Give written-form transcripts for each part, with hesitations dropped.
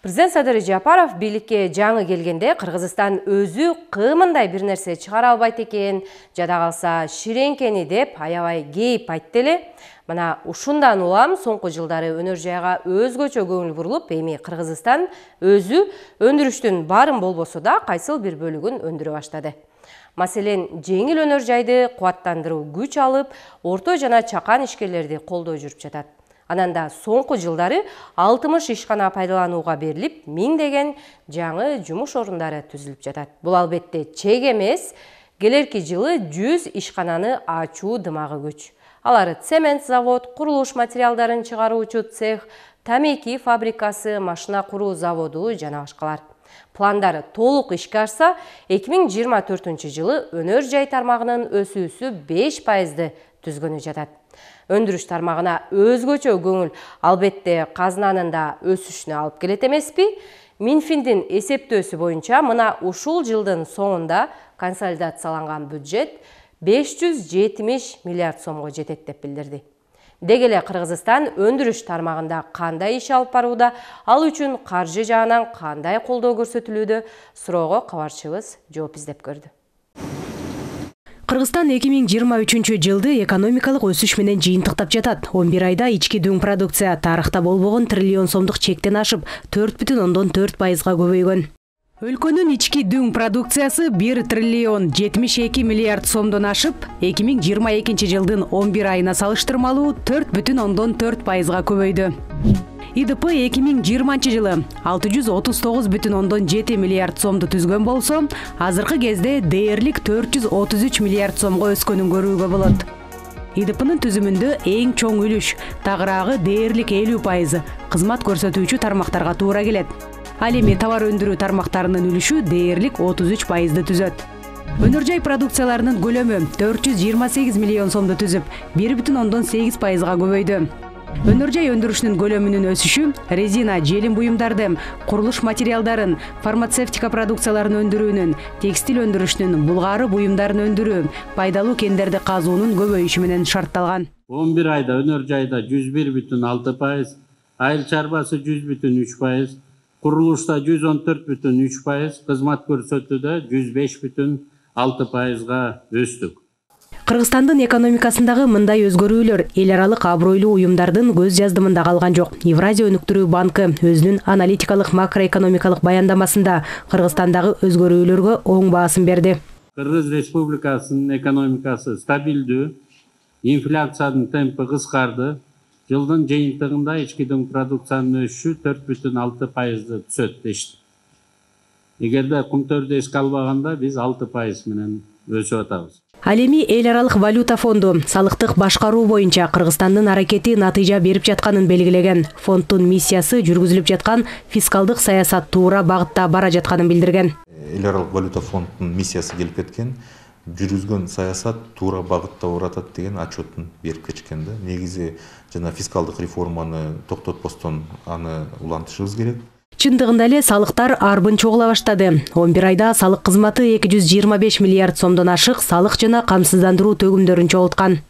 Президент Садыр Жапаров бийликке жаңы келгенде Кыргызстан өзү кымындай бир нерсе чыгара албайт экен, жада калса ширеңкени деп аябай кейип айтты эле. Мына ушундан улам соңку жылдары өнөр жайга өзгөчө көңүл бурулуп, эми Кыргызстан өзү өндүрүштүн баарын болбосо да кайсыл бир бөлүгүн өндүрө баштады. Маселен, жеңил өнөр жайды кубаттандыруу күч алып, орто жана чакан ишкерлерди колдой жүрүп жатат. Ананда соңку жылдары 60 ишкана пайдаланууга берилип, миңдеген жаңы жумуш орундары түзүлүп жатат. Бул албетте чек эмес, келерки жылы 100 ишкананы ачуу дымагы күч. Алары цемент завод, курулуш материалдарын чыгаруучу цех, тамеки фабрикасы, машина куруу заводу жана башкалар. Пландары толук ишке ашса, 2024 жылы өнөр жай тармагынын өсүүсү 5%ды түзгөнү жатат. Өндүрүш тармагына өзгөчө көңүл албетте казынанын да өсүшүнө алып келет эмеспи? Минфиндин эсептөөсү боюнча мына ушул жылдын соңунда консолидацияланган бюджет 570 миллиард сомго жетет деп билдирди. Деги эле Кыргызстан өндүрүш тармагында кандай иш алып барууда, ал үчүн каржы жагынан кандай колдоо көрсөтүлүүдө, суроого кабарчыбыз жооп издеп көрдү. Кыргызстан 2023 жылды экономикалык өсүш менен жыйынтыктап жатат. 11 айда ички дүң продукция тарыхта болбогон триллион сомдук чектен ашып, 4,4%га көбөйгөн. Өлкөнүн ички дүң продукциясы 1 триллион 72 миллиард сомдон ашып, 2022 жылдын 11 айына салыштырмалуу 4,4%га көбөйдү. ИДП 2020 жылы 639,7 миллиард сомду түзгөн болсо, азыркы кезде дээрлик 433 миллиард сомго өскөнүн көрүүгө болот. ИДПнын түзүмүндө эң чоң үлүш, тагыраагы дээрлик 50%, кызмат көрсөтүүчү тармактарга туура келет. Ал эми товар өндүрүү тармактарынын үлүшү дээрлик 33%ды түзөт. Өнөр жай продукцияларынын көлөмү 428 миллион сомду түзүп, 1,8%га көбөйдү. Өнөр жай өндүрүшүнүн көлөмүнүн өсүшү резина, желим буюмдардын, курулуш материалдарын, фармацевтика продукцияларын өндүрүүнүн, текстиль өндүрүшүнүн, булгаары буюмдарын өндүрүү, пайдалуу кендерди казуунун көбөйүшү менен шартталган. 11 айда өнөр жайда 101,6%, айыл чарбасы 100,3%, курулушта 114,3%, кызмат көрсөтүүдө 105,6%га өстүк. Кыргызстандын экономикасындагы мындай өзгөрүүлөр эл аралык абройлуу уюмдардын көз жаздымында калган жок. Евразия өнүктүрүү банкы өзүнүн аналитикалык макроэкономикалык баяндамасында Кыргызстандагы өзгөрүүлөргө оң баасын берди. Кыргыз Республикасынын экономикасы стабилдүү, инфляциянын темпи кыскарды. Жылдын жыйынтыгында ички дүң продукциянын өсүшү 4,6%ды түзөт дешти. Эгерде кумтөрдү эске албаганда биз 6% менен өсүп атабыз. Ал эми эл аралык валюта фонду салыктык башкаруу боюнча Кыргызстандын аракети натыйжа берип жатканын белгилеген. Фонддун миссиясы жүргүзүлүп жаткан фискалдык саясат туура багытта бара жатканын билдирген. Эл аралык валюта фондунун миссиясы келип кеткен, жүргүзгөн саясат туура багытта баратат деген отчетун берип кетишкен да. Негизи жана фискалдык реформаны токтотпостон аны улантышыбыз керек. Чындыгында эле салыктар арбын чогула баштады. 11 айда салык кызматы 225 миллиард сомдон ашык салык жана камсыздандыруу төгүмдөрүн чогулткан.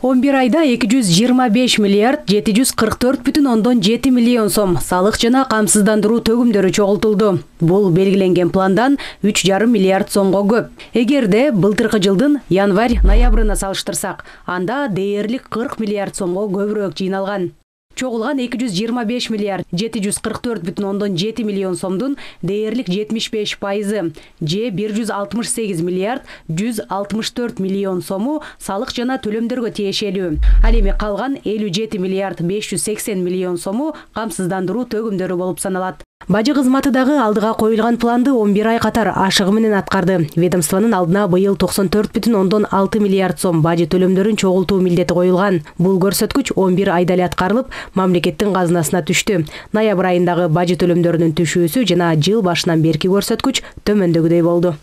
11 айда 225 миллиард 744,7 миллион сом салык жана камсыздандыруу төгүмдөрү чогултулду. Бул белгиленген пландан 3,5 миллиард сомго көп. Эгерде былтыркы жылдын январь-ноябрына салыштырсак, анда дээрлик 40 миллиард сомго көбүрөөк жыйналган. Чогулган 225 миллиард 744,7 миллион сомдун дээрлик 75%, же 168 миллиард 164 миллион сому салык жана төлөмдөргө тиешелүү. Ал эми калган 57 миллиард 580 миллион сому камсыздандыруу төгүмдөрү болуп саналат. Бажы кызматы дагы алдыга коюлган планды 11 ай катар ашыгы менен аткарды. Ведомствонун алдына быйыл 94,6 миллиард сом бажы төлөмдөрүн чогултуу милдети коюлган. Бул көрсөткүч 11 айда эле аткарылып, мамлекеттин казынасына түштү. Ноябрь айындагы бажы төлөмдөрүнүн түшүүсү жана жыл башынан берки көрсөткүч төмөндөгүдөй болду.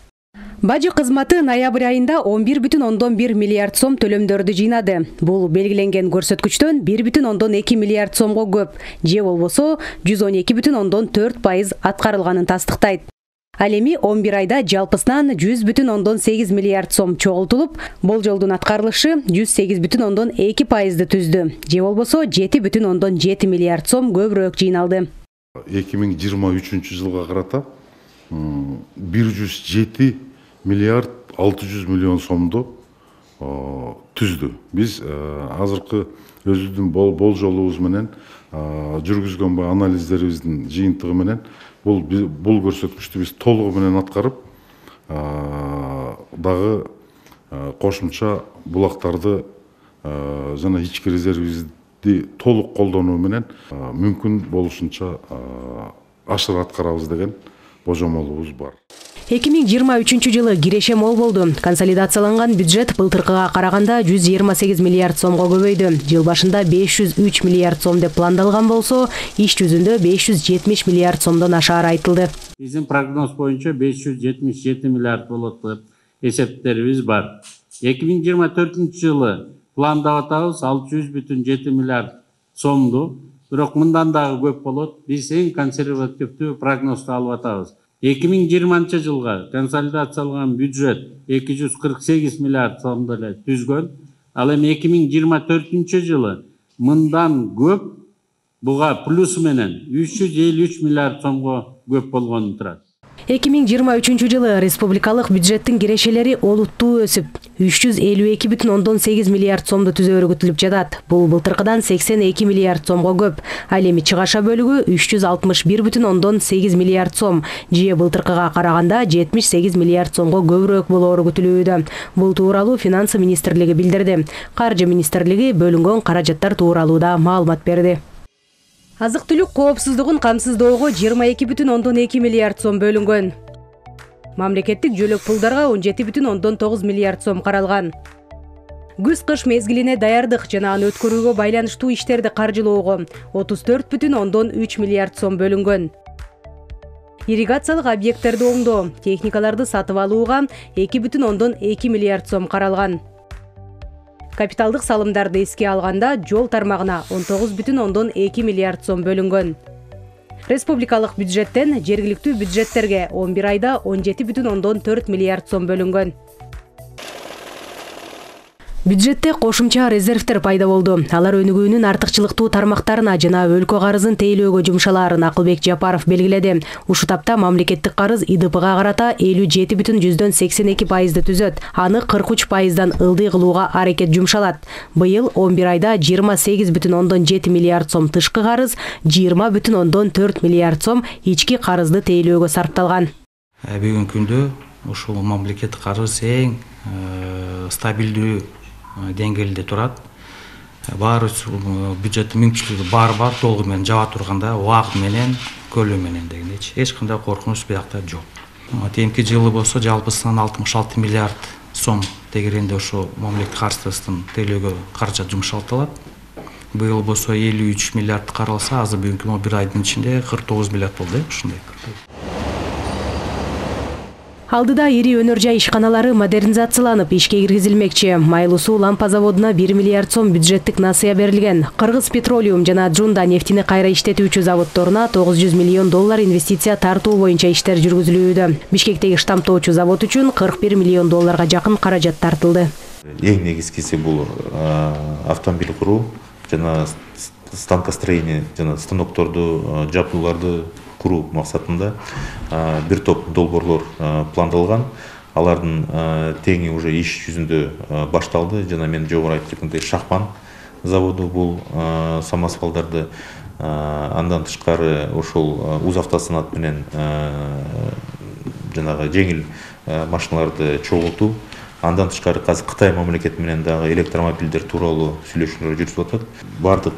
Бажы кызматы ноябрь айында 11,1 миллиард сом төлөмдөрдү жыйнады. Бул белгиленген көрсөткүчтөн 1,2 миллиард сомго көп, же болбосо 112,4% аткарылганын тастыктайт. Ал эми 11 айда жалпысынан 100,8 миллиард сом чогултулуп, болжолдун аткарылышы 108,2%ды түздү. Же болбосо 7,7 миллиард сом көбүрөөк жыйналды. 2023 жылга карата 107 миллиард 600 миллион сомду түздү. Биз азыркы өзүбүздүн болжолубуз менен жүргүзгөн анализдерибиздин жыйынтыгы менен бул көрсөткүчтү биз толугу менен аткарып дагы кошумча булактарды жана ички резервибизди толук колдонуу менен мүмкүн болушунча ашык аткарабыз деген божомолубуз бар. 2023 жылы киреше мол болду. Консолидацияланган бюджет былтыркыга караганда 128 миллиард сомго көбөйдү. Жыл башында 503 миллиард сом деп пландалган болсо, иш жүзүндө 570 миллиард сомдон ашаары айтылды. Биздин прогноз боюнча 577 миллиард болот деп эсептерибиз бар. 2024 жылы пландап атабыз 600,7 миллиард сомду. Бирок мындан дагы көп болот. Биз эң консервативдүү прогнозду алып атабыз. 2020 жылга консолидацияланган бюджет 248 миллиард сомдо эле түзгөн. Ал эми 2024 жылы мындан көп, буга плюс менен 353 миллиард сомго көп болгону турат. 2023 жылы республикалык бюджеттин кирешелери олуттуу өсүп, 352,8 миллиард сомду түзөөрү күтүлүп жатат. Бул былтыркыдан 82 миллиард сомго көп. Ал эми чыгаша бөлүгү 361,8 миллиард сом, же былтыркыга караганда 78 миллиард сомго көбүрөөк болоору күтүлүүдө. Бул тууралуу Финансы министрлиги билдирди. Каржы министрлиги бөлүнгөн каражаттар тууралуу да маалымат берди. Азык-түлүк коопсуздугун камсыздоого 22,2 миллиард сом бөлүнгөн. Мамлекеттик жөлөк пулдарга 17,9 миллиард сом каралган. Күз-кыш мезгилине даярдык жана аны өткөрүүгө байланыштуу иштерди каржылоого 34,3 миллиард сом бөлүнгөн. Ирригациялык объекттерди оңдоо, техникаларды сатып алууга 2,2 миллиард сом каралган. Капиталдык салымдарды эске алганда жол тармагына 19,2 миллиард сом бөлүнгөн. Республикалык бюджеттен жергиликтүү бюджеттерге 11 айда 17,4 миллиард сом бөлүнгөн. Бюджетте кошумча резервтер пайда болду. Алар өнүгүүнүн артыкчылыктуу тармактарына жана өлкө карызын тейлөөгө жумшалаарын Акылбек Жапаров белгиледи. Ушу тапта мамлекеттик карыз ИДПга карата 57,82% түзөт. Аны 43%дан ылдый кылууга аракет жумшалат. Быйыл 11 айда 28,7 миллиард сом тышкы карыз, 20,4 миллиард сом ички карызды тейлөөгө сарпталган. Бүгүнкү күндө ушул мамлекеттик карыз эң стабилдүү деңгээлде турат. Баары бюджеттин мүмкүнчүлүгү бар толугу менен жаба турганда убакыт менен, көлөмү менен дегендейчи. Эч кандай коркунуч биякта жок. Темки жылы болсо жалпысынан 66 миллиард сом тегеренде ошо мамлекеттик карыздын тейлөөгө каражат жумшалтылат. Быйыл болсо 53 миллиард каралса, азыр бүгүнкү бир айдын ичинде 49 миллиард болду, ушундай. Алдыда ири өнөр жай ишканалары модернизацияланып, ишке киргизилмекчи. Майлуу суу лампа заводуна 1 миллиард сом бюджеттик насыя берилген. Кыргыз Петролиум жана Джунда нефтини кайра иштетүүчү заводторуна 900 миллион доллар инвестиция тартуу боюнча иштер жүргүзүлүүдө. Бишкектеги штамптоочу завод үчүн 41 миллион долларга жакын каражат тартылды. Эң негизгиси бул автомобиль куруу жана станкостроение жана станокторду жабдууларды куруу максатында бир топ долбоорлор пландалган. Алардын теңи уже иш жүзүндө башталды. Жана мен жогору айтып кеткендей Шахман заводу бул самосвалдарды, андан тышкары ошол Узавтосанат менен жанагы жеңил машиналарды чогултуу. Андан тышкары азыр Кытай мамлекети менен дагы электромобилдер тууралуу сүйлөшүүлөр жүрүп атат. Бардык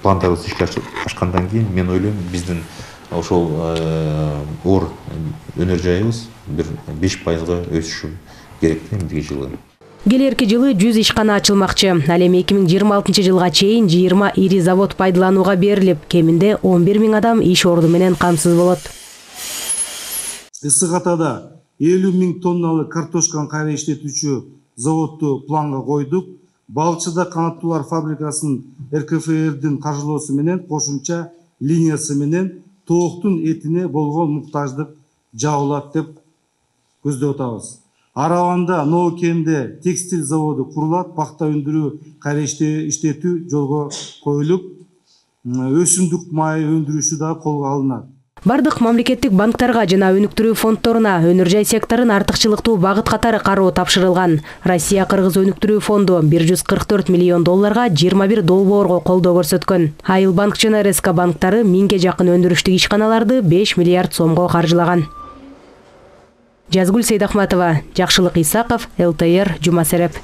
пландарыбыз ишке ашкандан кийин мен ойлойм биздин ошол ор өнөр жайыбыз бир 5%га өсүшү керек эмдиги жылы. Келерки жылы 100 ишкана ачылмакчы. Ал эми 2026 жылга чейин 20 ири завод пайдаланууга берилип, кеминде 11 000 адам иш орду менен камсыз болот. Ысык Атада 50 000 тонналы картошканы кайра иштетүүчү заводду планга койдук. Балчыда канаттуулар фабрикасынын РКФРдин каржылоосу менен кошумча линиясы менен тооктун этине болгон муктаждык жабылат деп көздөп атабыз. Араванда Ноокенде текстиль заводу курулат, пахта өндүрүү кайра иштетүү жолго коюлуп, өсүмдүк майы өндүрүшү да колго алынат. Бардык мамлекеттик банктарга жана өнүктүрүү фонддоруна өнөр жай секторун артыкчылыктуу багыт катары кароо тапшырылган. Россия Кыргыз өнүктүрүү фонду 144 миллион долларга 21 долбоорго колдоо көрсөткөн. Айыл банк жана РСК банктары 1000ге жакын өндүрүштүк ишканаларды 5 миллиард сомго каржылаган. Жазгүл Сейдахматова, Жакшылык Исаков, ЛТР, Жума Сереп.